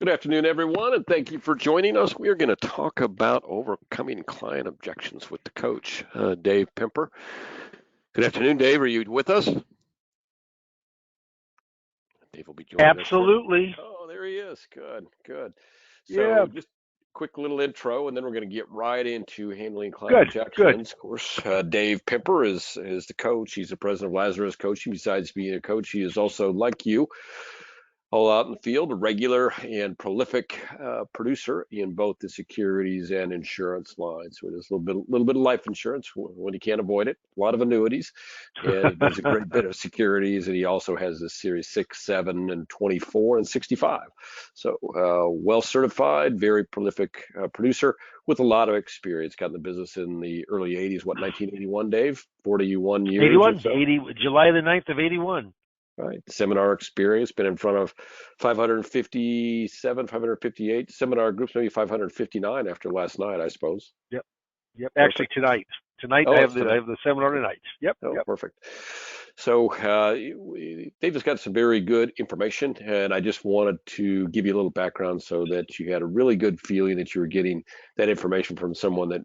Good afternoon, everyone, and thank you for joining us. We are going to talk about overcoming client objections with the coach, Dave Pimper. Good afternoon, Dave. Are you with us? Dave will be joining us. Absolutely. Oh, there he is. Good, good. Yeah. So just quick little intro, and then we're going to get right into handling client objections. Of course, Dave Pimper is the coach. He's the president of Lazarus Coaching. Besides being a coach, he is also, like you, all out in the field, a regular and prolific producer in both the securities and insurance lines. So there's a little bit of life insurance when you can't avoid it. A lot of annuities, and he does a great bit of securities. And he also has the Series 6, 7, and 24 and 65. So well certified, very prolific producer with a lot of experience. Got in the business in the early 80s. What, 1981, Dave? 41 years. 81, 80, July the 9th of 81. Right. Seminar experience, been in front of 557, 558 seminar groups, maybe 559 after last night, I suppose. Yep. Actually, tonight. I have the seminar tonight. Yep. Perfect. So David's got some very good information, and I just wanted to give you a little background so that you had a really good feeling that you were getting that information from someone that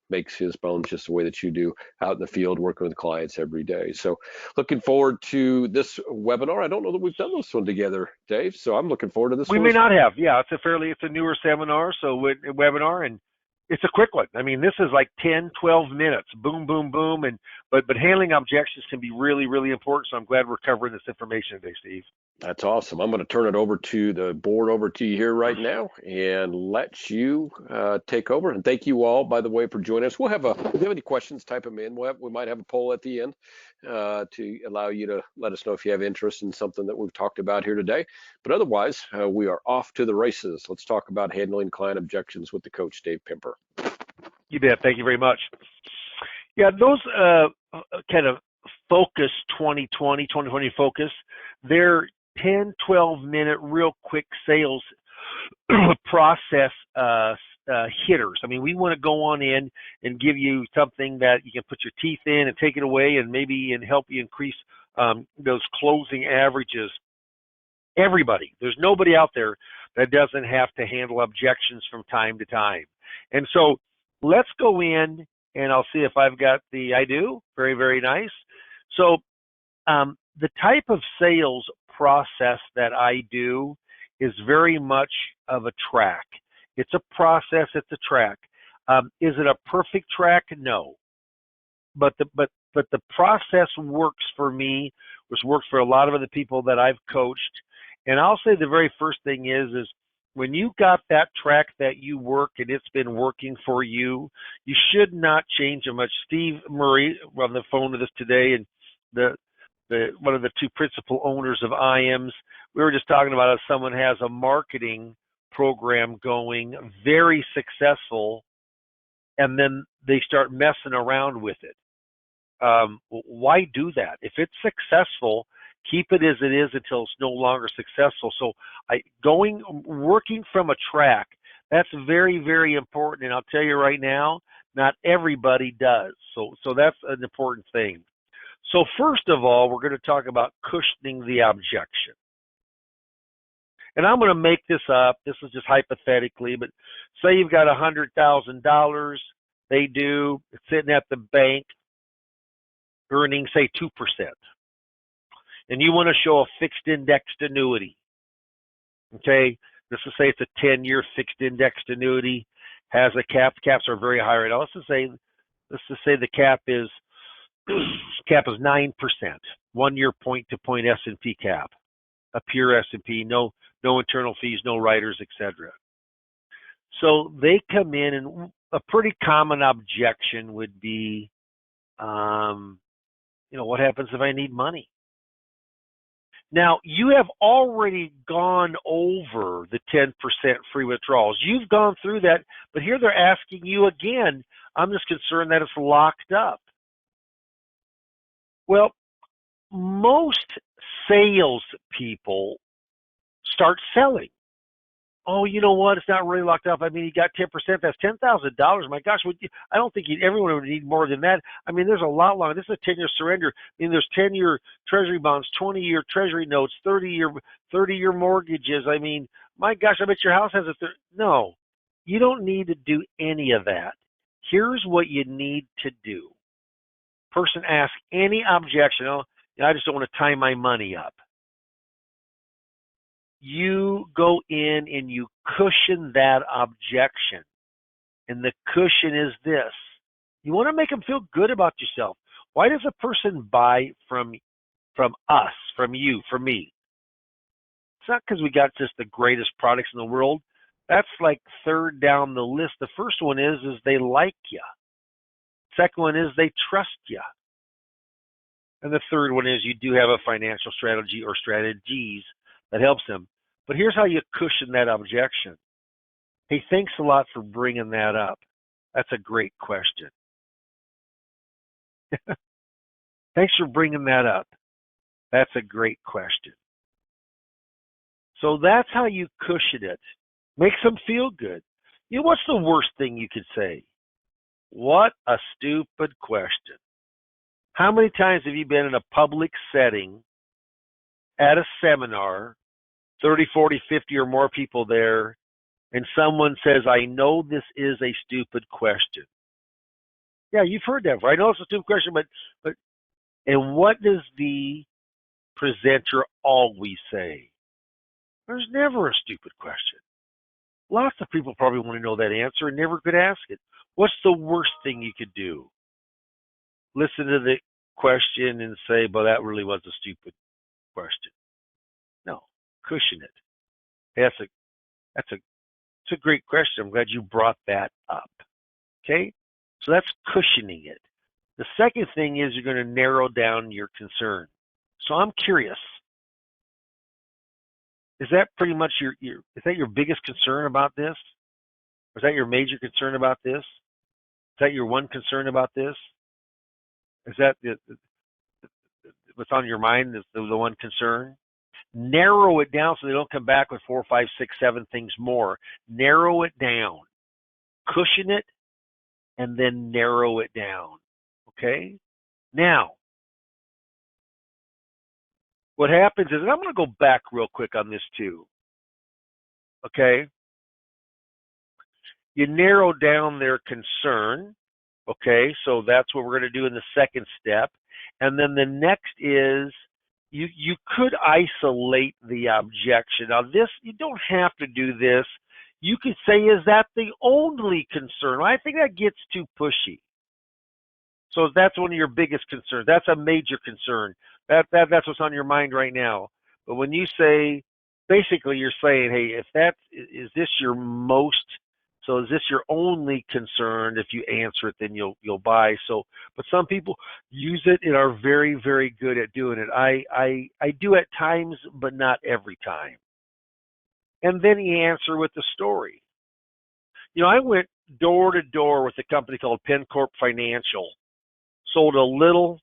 makes his bones just the way that you do out in the field working with clients every day. So looking forward to this webinar. I don't know that we've done this one together, Dave, so I'm looking forward to this one. We may not have. Yeah, it's a newer seminar, so webinar, and it's a quick one. I mean, this is like 10, 12 minutes, boom, boom, boom. But handling objections can be really, really important. So I'm glad we're covering this information today, Steve. That's awesome. I'm going to turn it over to the board over to you here right now and let you take over. And thank you all, by the way, for joining us. If you have any questions, type them in. We might have a poll at the end to allow you to let us know if you have interest in something that we've talked about here today. But otherwise, we are off to the races. Let's talk about handling client objections with the coach, Dave Pimper. You bet. Thank you very much. Yeah, those kind of focus 2020 focus, they're 10, 12-minute real quick sales process hitters. I mean, we want to go on in and give you something that you can put your teeth in and take it away and help you increase those closing averages. Everybody, there's nobody out there that doesn't have to handle objections from time to time. And so let's go in and I'll see if I've got I do. Very, very nice. So the type of sales process that I do is very much of a track. It's a process, it's a track. Is it a perfect track? No. But the process works for me, which works for a lot of other people that I've coached. And I'll say the very first thing is when you got that track that you work and it's been working for you, you should not change it much. Steve Murray, we're on the phone with us today, and one of the two principal owners of IAMS, we were just talking about how someone has a marketing program going, very successful, and then they start messing around with it. Why do that? If it's successful, keep it as it is until it's no longer successful. So working from a track, that's very, very important. And I'll tell you right now, not everybody does. So that's an important thing. So first of all, we're going to talk about cushioning the objection. And I'm going to make this up. This is just hypothetically, but say you've got $100,000. They do. It's sitting at the bank, earning, say, 2%. And you want to show a fixed indexed annuity. Okay, let's just say it's a 10-year fixed indexed annuity, has a cap. Caps are very high right now. Let's just say the cap is 9%, 1 year point to point S&P cap, a pure S&P, no internal fees, no riders, etc. So they come in, and a pretty common objection would be, what happens if I need money? Now, you have already gone over the 10% free withdrawals. You've gone through that, but here they're asking you again. I'm just concerned that it's locked up. Well, most sales people start selling. Oh, you know what? It's not really locked up. I mean, you got 10%. That's $10,000. My gosh, I don't think everyone would need more than that. I mean, there's a lot longer. This is a 10-year surrender. I mean, there's 10-year treasury bonds, 20-year treasury notes, 30-year mortgages. I mean, My gosh, I bet your house has a third. No, you don't need to do any of that. Here's what you need to do. Person asks any objection. Oh, I just don't want to tie my money up. You go in and you cushion that objection. And the cushion is this. You want to make them feel good about yourself. Why does a person buy from us, from you, from me? It's not because we got just the greatest products in the world. That's like third down the list. The first one is they like you. Second one is they trust you. And the third one is you do have a financial strategy or strategies that helps them. But here's how you cushion that objection. Hey, thanks a lot for bringing that up. That's a great question. Thanks for bringing that up. That's a great question. So that's how you cushion it. Makes them feel good. You know, what's the worst thing you could say? What a stupid question. How many times have you been in a public setting at a seminar, 30, 40, 50 or more people there, and someone says, I know this is a stupid question. Yeah, you've heard that. I know it's a stupid question, but and what does the presenter always say? There's never a stupid question. Lots of people probably want to know that answer and never could ask it. What's the worst thing you could do? Listen to the question and say, well, that really was a stupid question. No, cushion it. That's a great question. I'm glad you brought that up. Okay? So that's cushioning it. The second thing is you're going to narrow down your concern. So I'm curious. Is that pretty much is that your biggest concern about this? Or is that your major concern about this? Is that your one concern about this? Is that what's on your mind is the one concern? Narrow it down so they don't come back with 4, 5, 6, 7 things more. Narrow it down. Cushion it and then narrow it down. Okay? Now, what happens is, and I'm going to go back real quick on this too. Okay? You narrow down their concern. Okay? So that's what we're going to do in the second step. And then the next is you could isolate the objection. Now this, you don't have to do this. You could say, is that the only concern? Well, I think that gets too pushy. So that's one of your biggest concerns. That's a major concern. That's what's on your mind right now. But when you say, basically you're saying, hey, is this your only concern? If you answer it, then you'll buy. So, but some people use it and are very, very good at doing it. I do at times, but not every time. And then you answer with the story. You know, I went door to door with a company called PenCorp Financial. Sold a little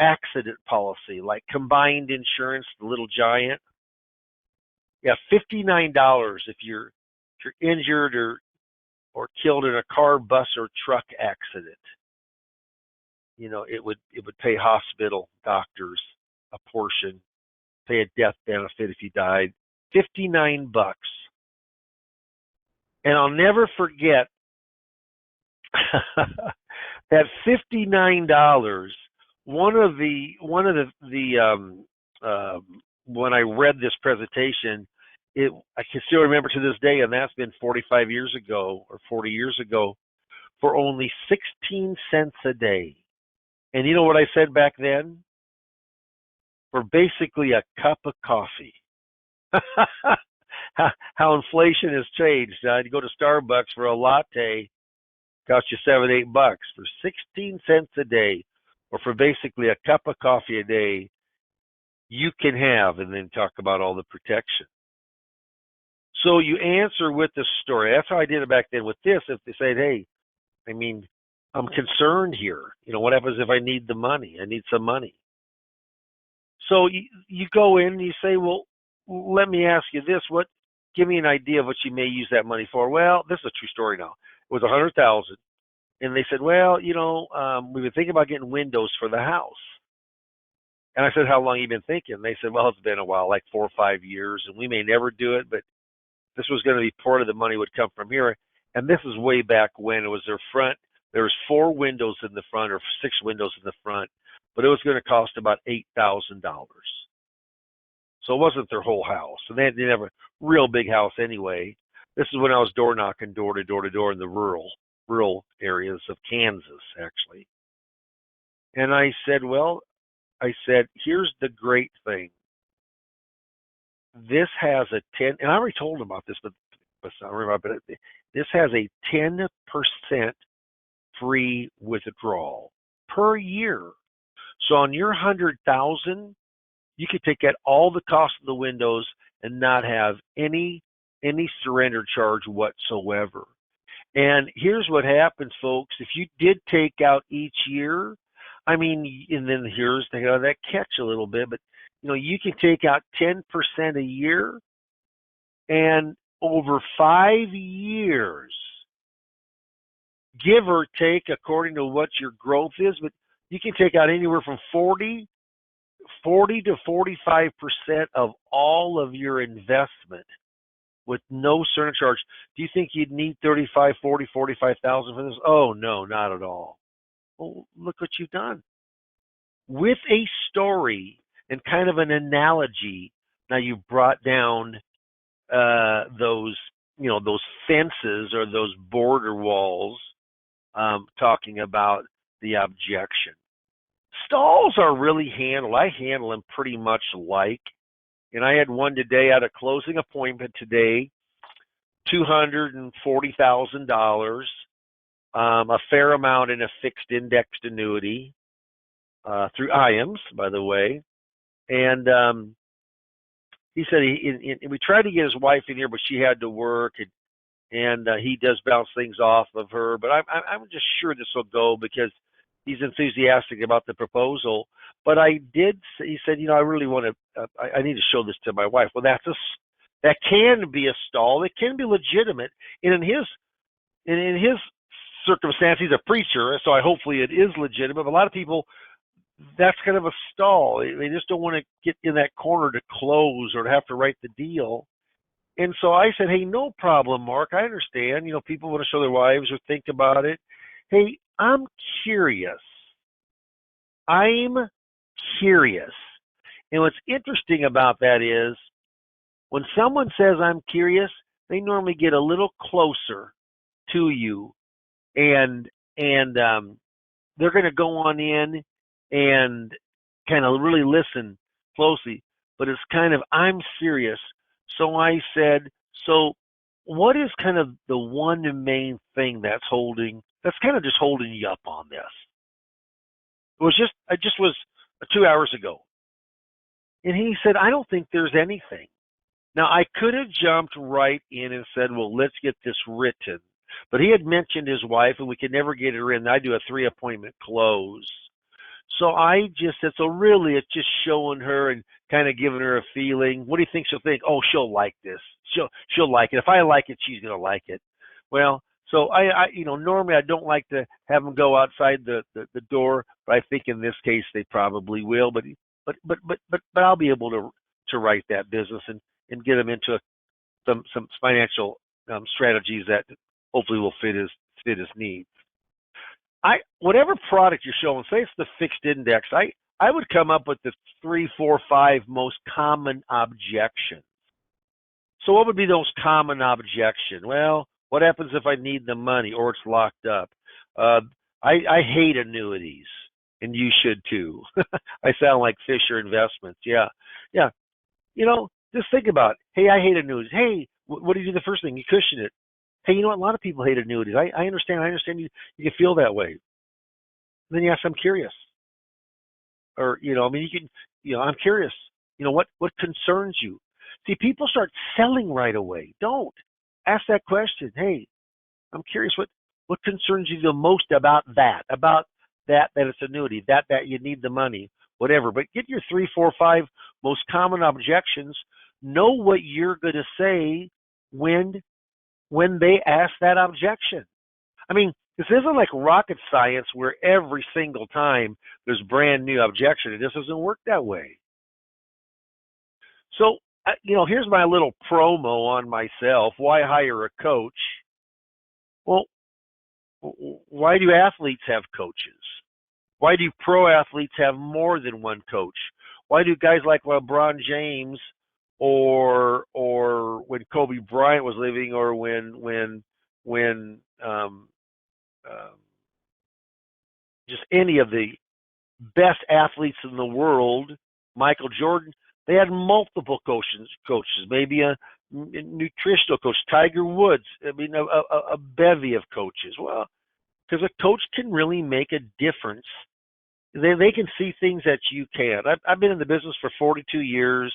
accident policy, like combined insurance, the Little Giant. Yeah, $59 if you're injured or killed in a car, bus, or truck accident. You know, it would pay hospital, doctors a portion, pay a death benefit if you died. $59. And I'll never forget that $59. When I read this presentation, I can still remember to this day, and that's been 45 years ago or 40 years ago, for only 16 cents a day. And you know what I said back then? For basically a cup of coffee. How inflation has changed. You go to Starbucks for a latte, cost you $7, $8 for 16 cents a day, or for basically a cup of coffee a day. You can have, and then talk about all the protection. So you answer with the story. That's how I did it back then with this. If they said, hey, I mean, I'm concerned here. You know, what happens if I need the money? I need some money. So you go in and you say, well, let me ask you this. Give me an idea of what you may use that money for. Well, this is a true story now. It was $100,000. And they said, well, you know, we've been thinking about getting windows for the house. And I said, how long have you been thinking? And they said, well, it's been a while, like 4 or 5 years, and we may never do it, but this was going to be part of the money would come from here. And this is way back when it was their front. There was 4 windows in the front or 6 windows in the front, but it was going to cost about $8,000. So it wasn't their whole house. And they didn't have a real big house anyway. This is when I was door knocking door to door in the rural areas of Kansas, actually. And I said, here's the great thing. This has a 10, and I already told them about this, but I remember, but this has a 10% free withdrawal per year. So on your 100,000, you could take out all the cost of the windows and not have any surrender charge whatsoever. And here's what happens, folks. If you did take out each year, I mean, and then here's that catch a little bit, but you can take out 10% a year, and over 5 years, give or take, according to what your growth is, but you can take out anywhere from 40 to 45% of all of your investment with no surrender charge. Do you think you'd need 35, 40, 45,000 for this? Oh, no, not at all. Well, look what you've done. With a story and kind of an analogy, now you've brought down those fences or those border walls, talking about the objection. Stalls are really handled. I handle them pretty much alike. And I had one today at a closing appointment today, $240,000, a fair amount in a fixed indexed annuity through IAMS, by the way. And he said we tried to get his wife in here, but she had to work, and he does bounce things off of her. But I'm just sure this will go because he's enthusiastic about the proposal. But he said, I really want to, I need to show this to my wife. Well, that can be a stall. It can be legitimate. And in his circumstance, he's a preacher, so hopefully it is legitimate. But a lot of people, that's kind of a stall. They just don't want to get in that corner to close or to have to write the deal. And so I said, hey, no problem, Mark. I understand. People want to show their wives or think about it. Hey, I'm curious. And what's interesting about that is when someone says I'm curious, they normally get a little closer to you, and they're going to go on in and kind of really listen closely. But it's kind of, I'm serious. So I said, so what is kind of the one main thing that's kind of just holding you up on this? I just was 2 hours ago. And he said, I don't think there's anything. Now, I could have jumped right in and said, well, let's get this written. But he had mentioned his wife, and we could never get her in. I do a 3-appointment close. So I just said, so really it's just showing her and kind of giving her a feeling. What do you think she'll think? Oh, she'll like this. She'll like it. If I like it, she's going to like it. Well, so I normally I don't like to have them go outside the door, but I think in this case they probably will. But I'll be able to write that business and get them into some financial strategies that hopefully will fit his needs. Whatever product you're showing, say it's the fixed index, I would come up with the 3, 4, 5 most common objections. So what would be those common objections? Well, what happens if I need the money or it's locked up? I hate annuities, and you should too. I sound like Fisher Investments. Yeah. Just think about it. Hey, I hate annuities. Hey, what do you do the first thing? You cushion it. Hey, you know what? A lot of people hate annuities. I understand. I understand you can feel that way. Then you ask, I'm curious. Or, you can, I'm curious. What concerns you? See, people start selling right away. Don't. Ask that question. Hey, I'm curious what concerns you the most about that it's annuity, that you need the money, whatever. But get your 3, 4, 5 most common objections. Know what you're going to say when they ask that objection. I mean, This isn't like rocket science where every single time there's brand new objection. It just doesn't work that way. So, here's my little promo on myself. Why hire a coach? Well, why do athletes have coaches? Why do pro athletes have more than one coach? Why do guys like LeBron James or when Kobe Bryant was living, or when just any of the best athletes in the world, Michael Jordan, they had multiple coaches, maybe a nutritional coach, Tiger Woods, I mean, a bevy of coaches. Well, because a coach can really make a difference. They can see things that you can't. I've been in the business for 42 years.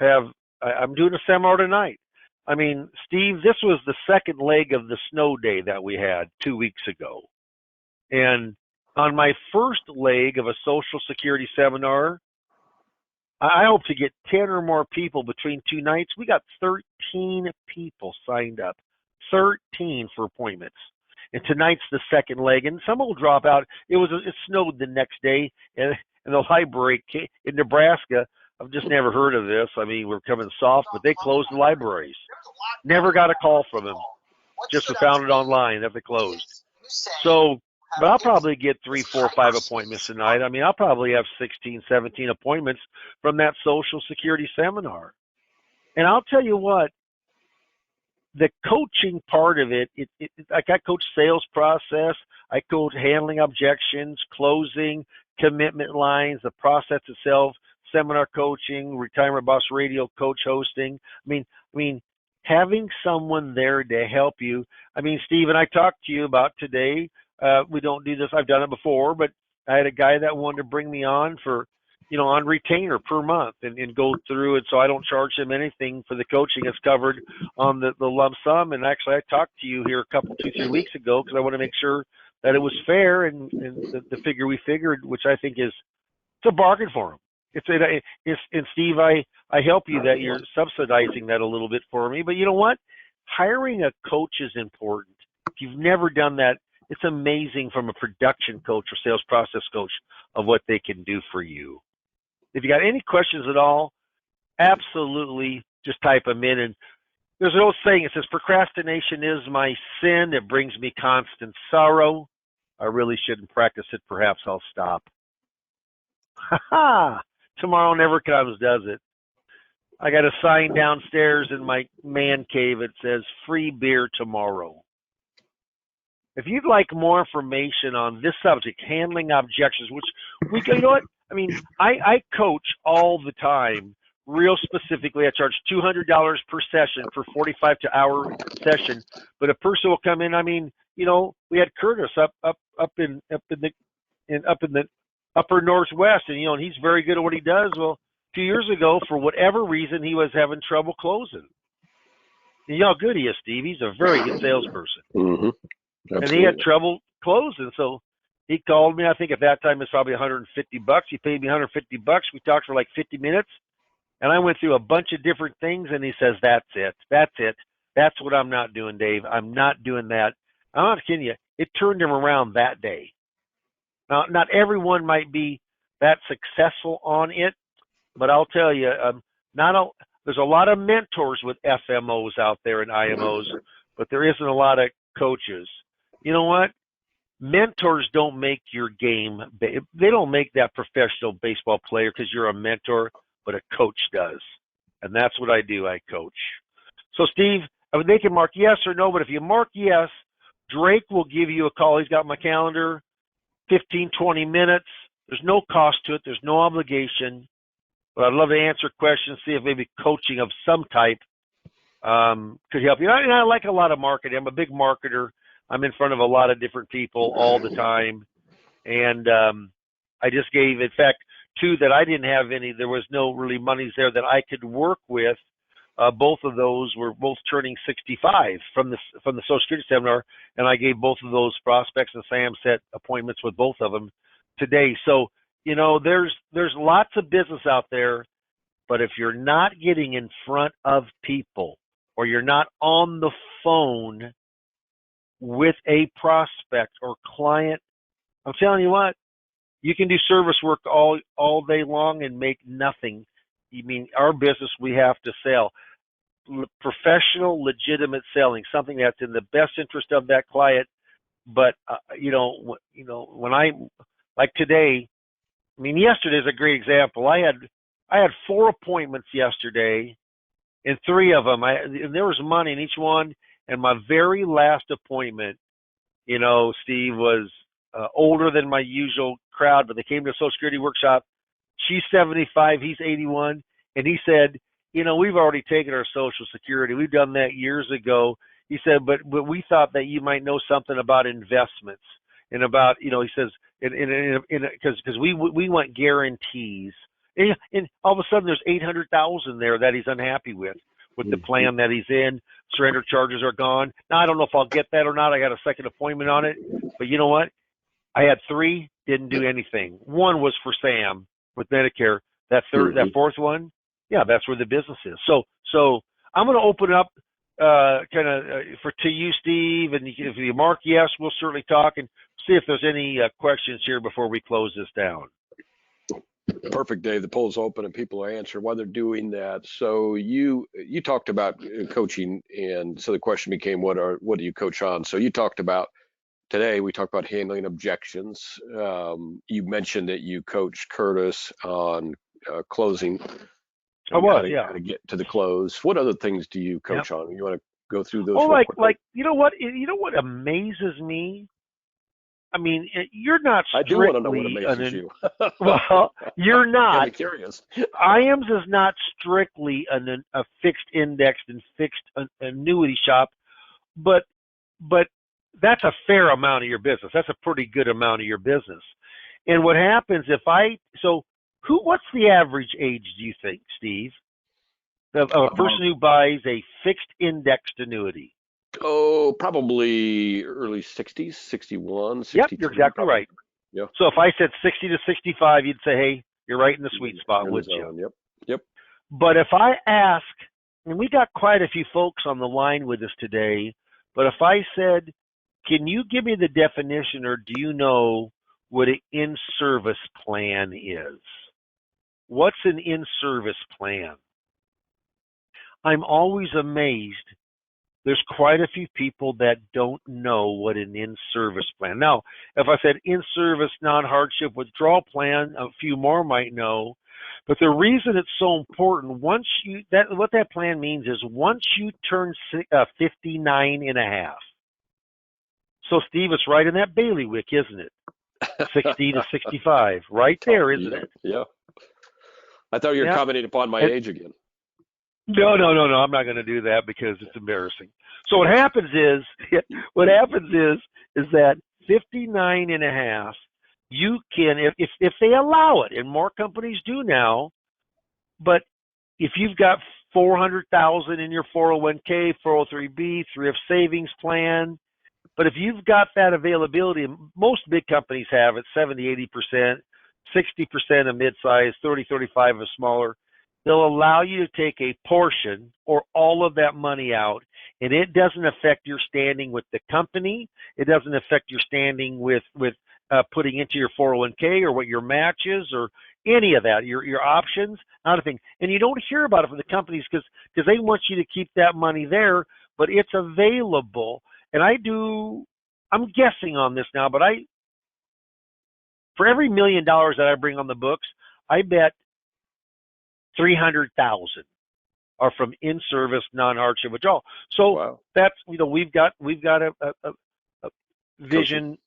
I'm doing a seminar tonight. I mean, Steve, this was the second leg of the snow day that we had 2 weeks ago. And on my first leg of a Social Security seminar, I hope to get 10 or more people between two nights. We got 13 people signed up, 13 for appointments. And tonight's the second leg, and some will drop out. It snowed the next day, and the library in Nebraska, I've just never heard of this. I mean, we're coming soft, but they closed the libraries. Never got a call from them. Just found it online that they closed. So, but I'll probably get 3, 4, 5 appointments tonight. I mean, I'll probably have 16, 17 appointments from that Social Security seminar. And I'll tell you what, the coaching part of it, like I coach sales process, I coach handling objections, closing, commitment lines, the process itself, seminar coaching, Retirement Boss Radio coach hosting. I mean, having someone there to help you. I mean, Stephen, I talked to you about today. We don't do this. I've done it before, but I had a guy that wanted to bring me on for, on retainer per month and go through it. So I don't charge him anything for the coaching. It's covered on the lump sum. And actually, I talked to you here 2, 3 weeks ago because I want to make sure that it was fair and the figure we figured, which I think it's a bargain for him. And Steve, I help you that you're subsidizing that a little bit for me. But you know what? Hiring a coach is important. If you've never done that, it's amazing from a production coach or sales process coach of what they can do for you. If you got any questions at all, absolutely just type them in. And there's an old saying, it says, procrastination is my sin. It brings me constant sorrow. I really shouldn't practice it. Perhaps I'll stop. Ha-ha! Tomorrow never comes, does it? I got a sign downstairs in my man cave. It says, free beer tomorrow. If you'd like more information on this subject, handling objections, which you know what? I mean, I coach all the time, real specifically. I charge $200 per session for 45-hour session. But a person will come in. I mean, we had Curtis up in the upper Northwest, and he's very good at what he does. Well, 2 years ago, for whatever reason, he was having trouble closing. And you know how good he is, Steve. He's a very good salesperson. Mm-hmm. And he had trouble closing, so he called me. I think at that time it's probably $150. He paid me $150. We talked for like 50 minutes, and I went through a bunch of different things, and he says, that's it. That's what I'm not doing, Dave. I'm not doing that. I'm not kidding you. It turned him around that day. Now, not everyone might be that successful on it, but I'll tell you, there's a lot of mentors with FMOs out there and IMOs, but there isn't a lot of coaches. You know what? Mentors don't make your game. They don't make that professional baseball player because you're a mentor, but a coach does. And that's what I do. I coach. So, Steve, they can mark yes or no, but if you mark yes, Drake will give you a call. He's got my calendar, 15, 20 minutes. There's no cost to it. There's no obligation. But I'd love to answer questions, see if maybe coaching of some type could help you. And I like a lot of marketing. I'm a big marketer. I'm in front of a lot of different people all the time. And I just gave, in fact, 2 that I didn't have any. There was no really monies there that I could work with. Both of those were both turning 65 from the Social Security seminar, and I gave both of those prospects, and Sam set appointments with both of them today. So, there's lots of business out there, but if you're not getting in front of people or you're not on the phone, with a prospect or client, I'm telling you what, you can do service work all day long and make nothing. You mean our business, we have to sell. Professional, legitimate selling, something that's in the best interest of that client. But when I, like today, I mean, yesterday's a great example. I had 4 appointments yesterday, and 3 of them, there was money in each one. And my very last appointment, Steve, was older than my usual crowd, but they came to a Social Security workshop. She's 75, he's 81, and he said, we've already taken our Social Security. We've done that years ago. He said, but we thought that you might know something about investments and about, he says, because we want guarantees. And all of a sudden there's 800,000 there that he's unhappy with the plan that he's in. Surrender charges are gone. Now, I don't know if I'll get that or not. I got a second appointment on it. But you know what? I had 3, didn't do anything. 1 was for Sam with Medicare. That 4th one, yeah, that's where the business is. So I'm going to open up to you, Steve, and if you mark yes, we'll certainly talk and see if there's any questions here before we close this down. Perfect, Dave. The poll's open and people are answering while they're doing that. So you talked about coaching, and so the question became, what do you coach on? So you talked about today. We talked about handling objections. You mentioned that you coached Curtis on closing. I was, how to get to the close. What other things do you coach on? You want to go through those? Oh, like you know what amazes me? I mean, you're not strictly. I do want to know what amazes you. Well, you're not. I'm curious. IAMS is not strictly a fixed indexed and fixed annuity shop, but that's a fair amount of your business. That's a pretty good amount of your business. And what happens what's the average age, do you think, Steve, of a person who buys a fixed indexed annuity? Oh, probably early 60s, 61, 62. Yep, you're exactly right. Yeah. So if I said 60 to 65, you'd say, hey, you're right in the sweet spot, wouldn't you? Yep. But if I ask, and we got quite a few folks on the line with us today, but if I said, can you give me the definition, or do you know what an in-service plan is? What's an in-service plan? I'm always amazed. There's quite a few people that don't know what an in-service plan. Now, if I said in-service non-hardship withdrawal plan, a few more might know. But the reason it's so important, what that plan means is once you turn 59 and a half. So, Steve, it's right in that bailiwick, isn't it? 60 to 65, right there, isn't it? Yeah. I thought you were commenting upon my age again. No, I'm not going to do that because it's embarrassing. So what happens is that 59 and a half, you can, if they allow it, and more companies do now, but if you've got 400,000 in your 401k, 403b, thrift savings plan, but if you've got that availability, most big companies have it, 70, 80%, 60% of mid-size, 30, 35 of smaller. They'll allow you to take a portion or all of that money out, and it doesn't affect your standing with the company. It doesn't affect your standing with putting into your 401k or what your match is or any of that, your options, not a thing. And you don't hear about it from the companies because they want you to keep that money there, but it's available. And I'm guessing on this now, but for every $1 million that I bring on the books, I bet 300,000 are from in-service non-hardship withdrawal. So That's we've got a vision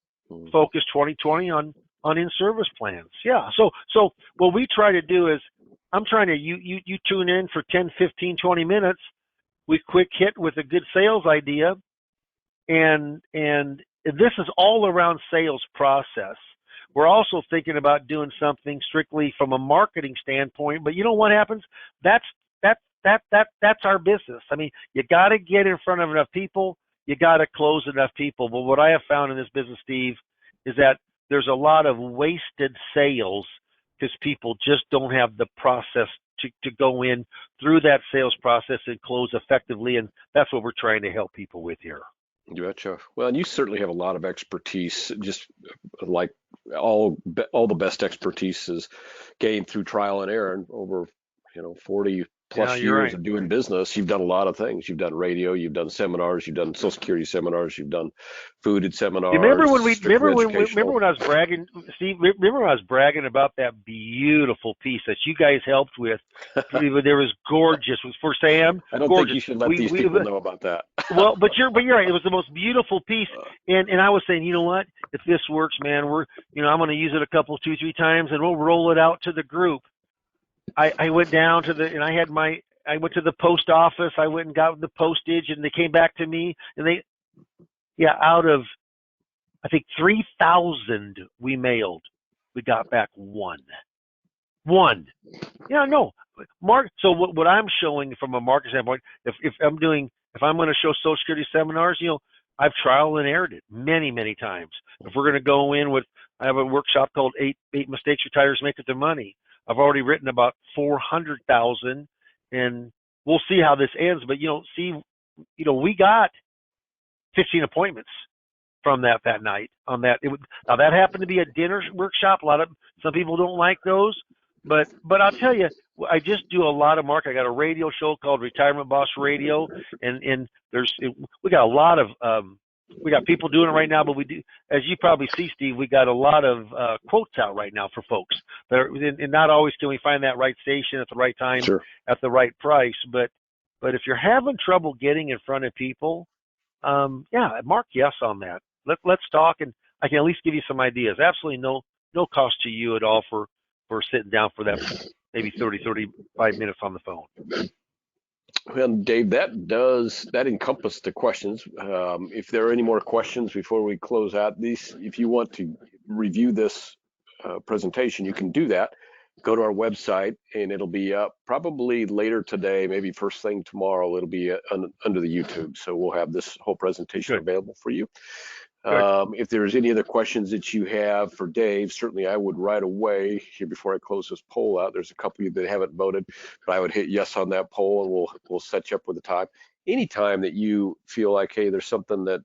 focus 2020 on in-service plans. Yeah. So what we try to do is I'm trying to you tune in for 10, 15, 20 minutes. We quick hit with a good sales idea, and this is all around sales process. We're also thinking about doing something strictly from a marketing standpoint, but you know what happens? That's our business. I mean, you got to get in front of enough people. You got to close enough people. But what I have found in this business, Steve, is that there's a lot of wasted sales because people just don't have the process to go in through that sales process and close effectively. And that's what we're trying to help people with here. You betcha. Well, and you certainly have a lot of expertise, just like all the best expertise is gained through trial and error. And over, 40 Yeah, plus you're years right. of doing business, you've done a lot of things. You've done radio, you've done seminars, you've done Social Security seminars, you've done food You seminars, strictly remember educational. when I was bragging, Steve? Remember when I was bragging about that beautiful piece that you guys helped with? There was gorgeous. Was for Sam, I don't think gorgeous. you should let these We people know about that. well, but you're right. It was the most beautiful piece, and I was saying, you know what? If this works, man, I'm going to use it a couple, 2, 3 times, and we'll roll it out to the group. I went down to and I went to the post office. I went and got the postage, and they came back to me, and out of I think 3,000 we mailed, we got back one. One. Yeah, no. Mark. So what I'm showing from a market standpoint, if I'm going to show Social Security seminars, I've trial and errored it many times. If we're going to go in with, I have a workshop called eight mistakes retirees make with their money. I've already written about 400,000, and we'll see how this ends. But we got 15 appointments from that night on that. Now that happened to be a dinner workshop. Some people don't like those, but I'll tell you, I just do a lot of marketing. I got a radio show called Retirement Boss Radio, and we got a lot of we got people doing it right now. But we do, as you probably see, Steve, we got a lot of quotes out right now for folks. And not always can we find that right station at the right time, Sure. at the right price. But if you're having trouble getting in front of people, mark yes on that. Let's talk, and I can at least give you some ideas. Absolutely no cost to you at all for sitting down for that maybe 35 minutes on the phone. Well, Dave, that encompass the questions. If there are any more questions before we close out these, if you want to review this presentation, you can do that. Go to our website, and it'll be up probably later today, maybe first thing tomorrow. It'll be under the YouTube, so we'll have this whole presentation available for you. If there's any other questions that you have for Dave, certainly I would right away here before I close this poll out. There's a couple of you that haven't voted, but I would hit yes on that poll, and we'll set you up with a time. Anytime that you feel like, hey, there's something that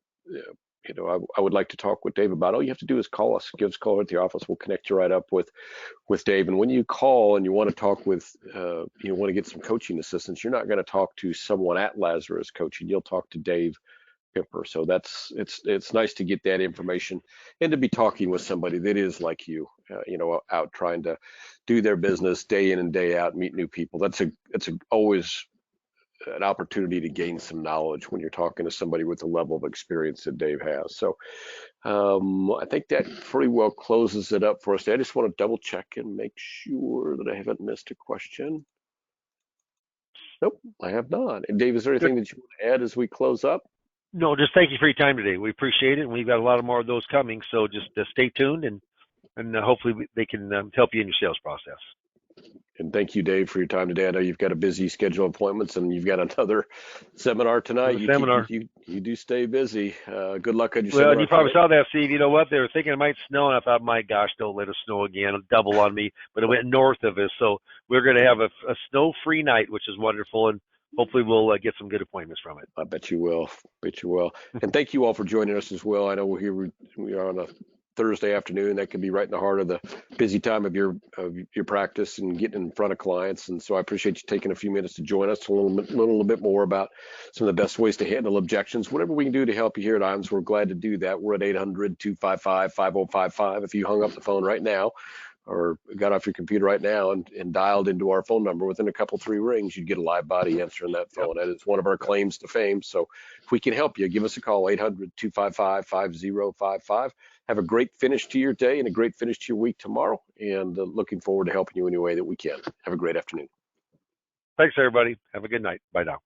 I would like to talk with Dave about, all you have to do is call us. Give us a call at the office. We'll connect you right up with Dave. And when you call and you want to talk with, you want to get some coaching assistance, you're not going to talk to someone at Lazarus Coaching. You'll talk to Dave Pimper. So it's nice to get that information and to be talking with somebody that is like you, out trying to do their business day in and day out, meet new people. That's always an opportunity to gain some knowledge when you're talking to somebody with the level of experience that Dave has. So I think that pretty well closes it up for us. I just want to double check and make sure that I haven't missed a question. Nope, I have not. And Dave, is there anything that you want to add as we close up? No, just thank you for your time today. We appreciate it, and we've got a lot more of those coming. So just stay tuned, and hopefully they can help you in your sales process. And thank you, Dave, for your time today. I know you've got a busy schedule of appointments, and you've got another seminar tonight. You do stay busy. Good luck on your seminar. Well, you probably saw that, Steve. You know what? They were thinking it might snow, and I thought, my gosh, don't let it snow again. It'll double on me. But it went north of us, so we're going to have a snow-free night, which is wonderful, and hopefully we'll get some good appointments from it. I bet you will. And thank you all for joining us as well. I know we are on a Thursday afternoon. That can be right in the heart of the busy time of your practice and getting in front of clients. And so I appreciate you taking a few minutes to join us, a little bit more about some of the best ways to handle objections. Whatever we can do to help you here at IAMS, we're glad to do that. We're at 800-255-5055. If you hung up the phone right now, or got off your computer right now and dialed into our phone number, within a couple, 3 rings, you'd get a live body answering that phone. That is one of our claims to fame. So if we can help you, give us a call, 800-255-5055. Have a great finish to your day and a great finish to your week tomorrow. And looking forward to helping you any way that we can. Have a great afternoon. Thanks, everybody. Have a good night. Bye now.